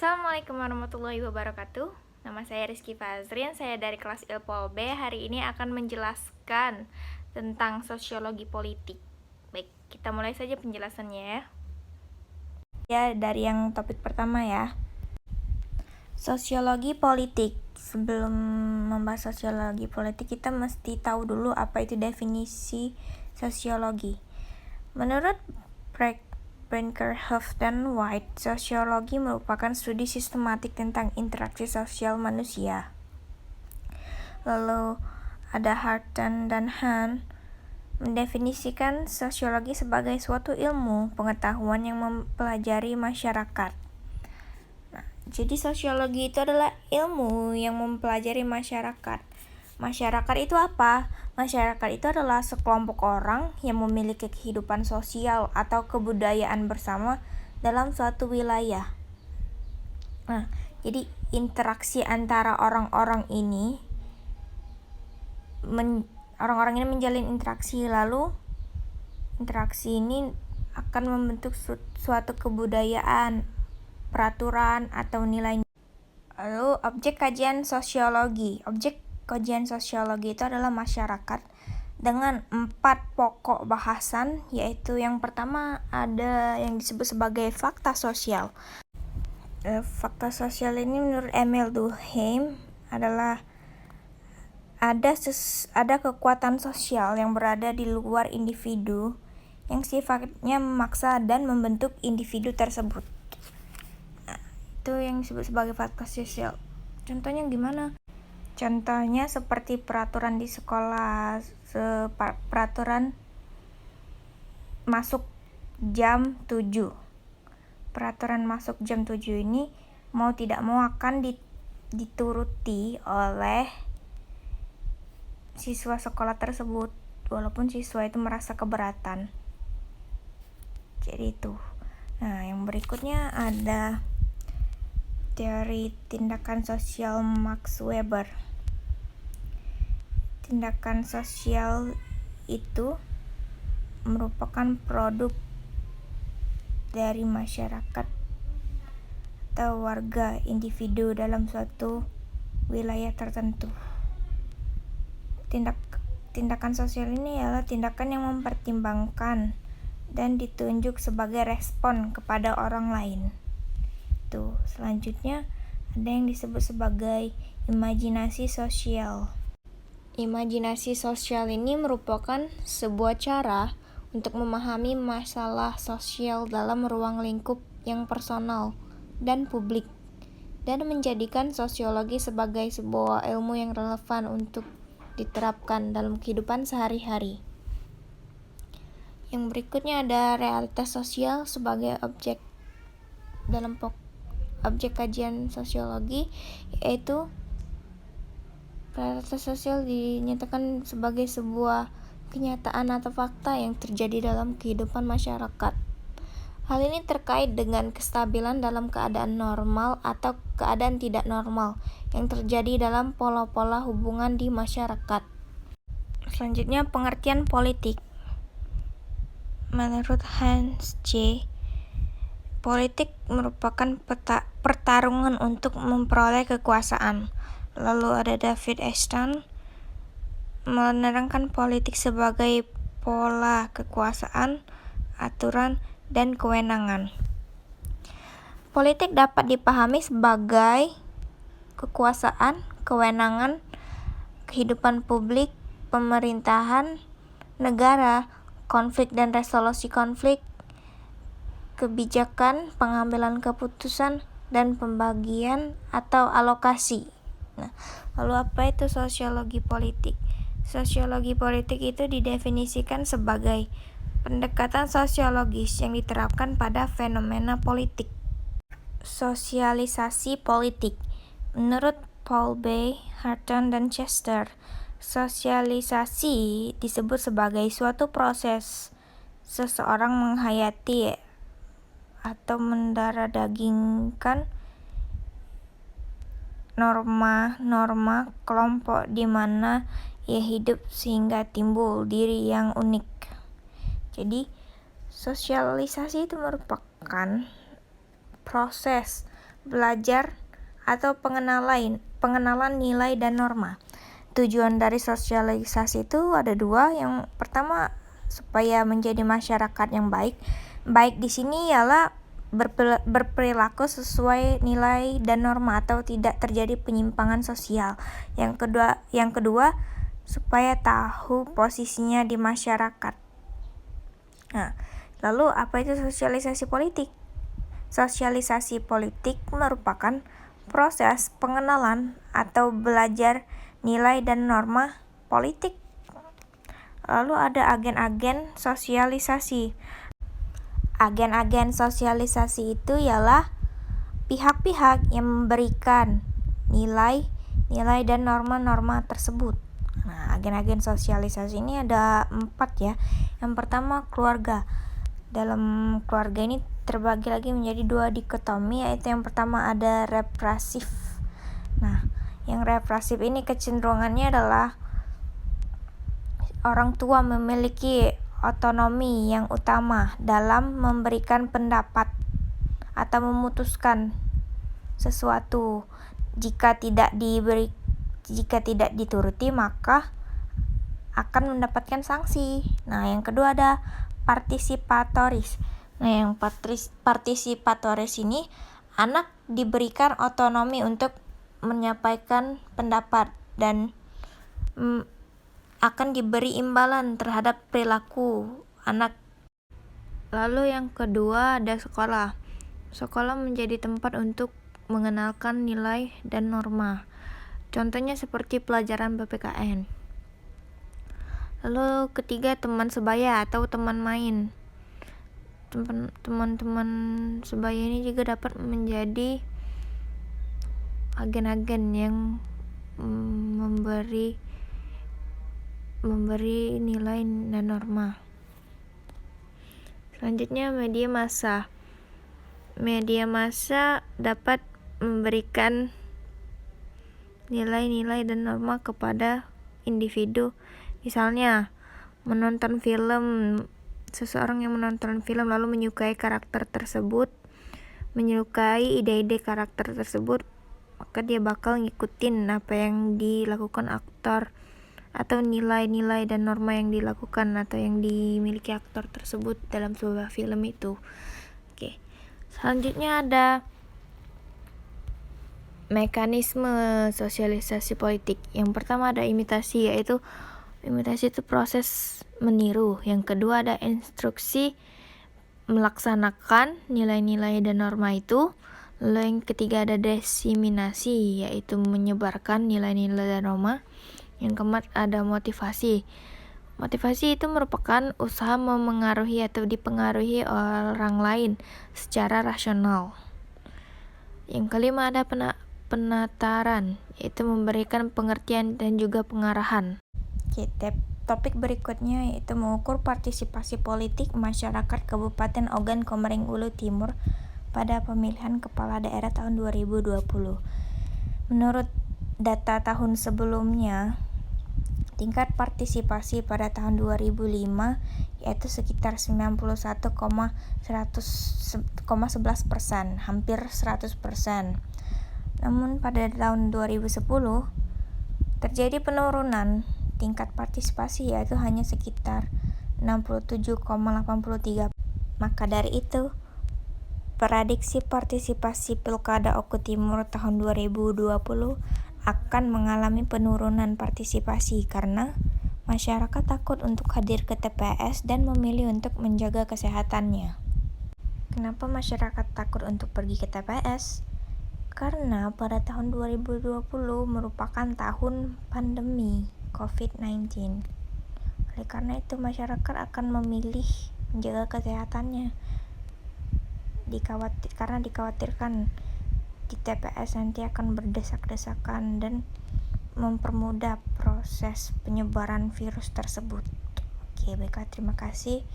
Assalamualaikum warahmatullahi wabarakatuh. Nama saya Rizky Fazrin, saya dari kelas Ilpol B. Hari ini akan menjelaskan tentang sosiologi politik. Baik, kita mulai saja penjelasannya ya. Ya, dari yang topik pertama ya. Sosiologi politik. Sebelum membahas sosiologi politik, kita mesti tahu dulu apa itu definisi sosiologi. Menurut Brinkerhoff dan White, sosiologi merupakan studi sistematik tentang interaksi sosial manusia. Lalu ada Harton dan Hahn mendefinisikan sosiologi sebagai suatu ilmu pengetahuan yang mempelajari masyarakat. Jadi sosiologi itu adalah ilmu yang mempelajari masyarakat. Masyarakat itu apa? Masyarakat itu adalah sekelompok orang yang memiliki kehidupan sosial atau kebudayaan bersama dalam suatu wilayah. Jadi interaksi antara orang-orang ini menjalin interaksi, lalu interaksi ini akan membentuk suatu kebudayaan, peraturan atau nilai. Lalu objek kajian sosiologi. Objek kajian sosiologi itu adalah masyarakat dengan 4 pokok bahasan, yaitu yang pertama ada yang disebut sebagai fakta sosial. Fakta sosial ini menurut Emile Durkheim adalah ada kekuatan sosial yang berada di luar individu yang sifatnya memaksa dan membentuk individu tersebut. Itu yang disebut sebagai fakta sosial. Contohnya gimana? Contohnya seperti peraturan di sekolah, peraturan masuk jam 7. Peraturan masuk jam 7 ini mau tidak mau akan dituruti oleh siswa sekolah tersebut, walaupun siswa itu merasa keberatan. Jadi itu. Yang berikutnya ada teori tindakan sosial Max Weber. Tindakan sosial itu merupakan produk dari masyarakat atau warga individu dalam suatu wilayah tertentu. Tindakan sosial ini adalah tindakan yang mempertimbangkan dan ditunjuk sebagai respon kepada orang lain. Selanjutnya ada yang disebut sebagai imajinasi sosial. Imajinasi sosial ini merupakan sebuah cara untuk memahami masalah sosial dalam ruang lingkup yang personal dan publik, dan menjadikan sosiologi sebagai sebuah ilmu yang relevan untuk diterapkan dalam kehidupan sehari-hari. Yang berikutnya ada realitas sosial sebagai objek dalam objek kajian sosiologi, yaitu realitas sosial dinyatakan sebagai sebuah kenyataan atau fakta yang terjadi dalam kehidupan masyarakat. Hal ini terkait dengan kestabilan dalam keadaan normal atau keadaan tidak normal yang terjadi dalam pola-pola hubungan di masyarakat. Selanjutnya, pengertian politik. Menurut Hans J., politik merupakan pertarungan untuk memperoleh kekuasaan. Lalu ada David Ashton menerangkan politik sebagai pola kekuasaan, aturan, dan kewenangan. Politik dapat dipahami sebagai kekuasaan, kewenangan, kehidupan publik, pemerintahan, negara, konflik dan resolusi konflik, kebijakan, pengambilan keputusan, dan pembagian atau alokasi. Lalu apa itu sosiologi politik? Sosiologi politik itu didefinisikan sebagai pendekatan sosiologis yang diterapkan pada fenomena politik. Sosialisasi politik. Menurut Paul B., Harton, dan Chester, sosialisasi disebut sebagai suatu proses seseorang menghayati atau mendarah-dagingkan norma-norma kelompok di mana ia hidup sehingga timbul diri yang unik. Jadi, sosialisasi itu merupakan proses belajar, atau pengenalan nilai dan norma. Tujuan dari sosialisasi itu ada dua. Yang pertama, supaya menjadi masyarakat yang baik. Baik di sini ialah berperilaku sesuai nilai dan norma atau tidak terjadi penyimpangan sosial. Yang kedua, supaya tahu posisinya di masyarakat. Nah, lalu apa itu sosialisasi politik? Sosialisasi politik merupakan proses pengenalan atau belajar nilai dan norma politik. Lalu ada agen-agen sosialisasi. Agen-agen sosialisasi itu ialah pihak-pihak yang memberikan nilai dan norma-norma tersebut. Nah, agen-agen sosialisasi ini ada 4 ya. Yang pertama, keluarga. Dalam keluarga ini terbagi lagi menjadi 2 dikotomi, yaitu yang pertama ada represif. Nah, yang represif ini kecenderungannya adalah orang tua memiliki otonomi yang utama dalam memberikan pendapat atau memutuskan sesuatu. Jika tidak dituruti, maka akan mendapatkan sanksi. Nah, yang kedua ada partisipatoris. Nah, yang partisipatoris ini anak diberikan otonomi untuk menyampaikan pendapat dan akan diberi imbalan terhadap perilaku anak. Lalu yang kedua ada sekolah. Sekolah menjadi tempat untuk mengenalkan nilai dan norma. Contohnya seperti pelajaran PPKN. Lalu ketiga, teman sebaya atau teman main. Teman-teman sebaya ini juga dapat menjadi agen-agen yang memberi nilai dan norma. Selanjutnya media massa. Media massa dapat memberikan nilai-nilai dan norma kepada individu. Misalnya, seseorang yang menonton film lalu menyukai karakter tersebut, menyukai ide-ide karakter tersebut, maka dia bakal ngikutin apa yang dilakukan aktor atau nilai-nilai dan norma yang dilakukan atau yang dimiliki aktor tersebut dalam sebuah film itu. Oke. Selanjutnya ada mekanisme sosialisasi politik. Yang pertama ada imitasi, yaitu imitasi itu proses meniru. Yang kedua ada instruksi melaksanakan nilai-nilai dan norma itu. Lalu yang ketiga ada diseminasi, yaitu menyebarkan nilai-nilai dan norma. Yang keempat ada motivasi. Motivasi itu merupakan usaha memengaruhi atau dipengaruhi orang lain secara rasional. Yang kelima ada penataran, yaitu memberikan pengertian dan juga pengarahan. Topik berikutnya yaitu mengukur partisipasi politik masyarakat Kabupaten Ogan Komering Ulu Timur pada pemilihan kepala daerah tahun 2020. Menurut data tahun sebelumnya, tingkat partisipasi pada tahun 2005 yaitu sekitar 91,11%, hampir 100%. Namun pada tahun 2010 terjadi penurunan tingkat partisipasi, yaitu hanya sekitar 67,83%. Maka dari itu, prediksi partisipasi Pilkada Oku Timur tahun 2020 akan mengalami penurunan partisipasi karena masyarakat takut untuk hadir ke TPS dan memilih untuk menjaga kesehatannya. Kenapa masyarakat takut untuk pergi ke TPS? Karena pada tahun 2020 merupakan tahun pandemi COVID-19. Oleh karena itu masyarakat akan memilih menjaga kesehatannya. Karena dikhawatirkan di TPS nanti akan berdesak-desakan dan mempermudah proses penyebaran virus tersebut. Oke, baiklah, terima kasih.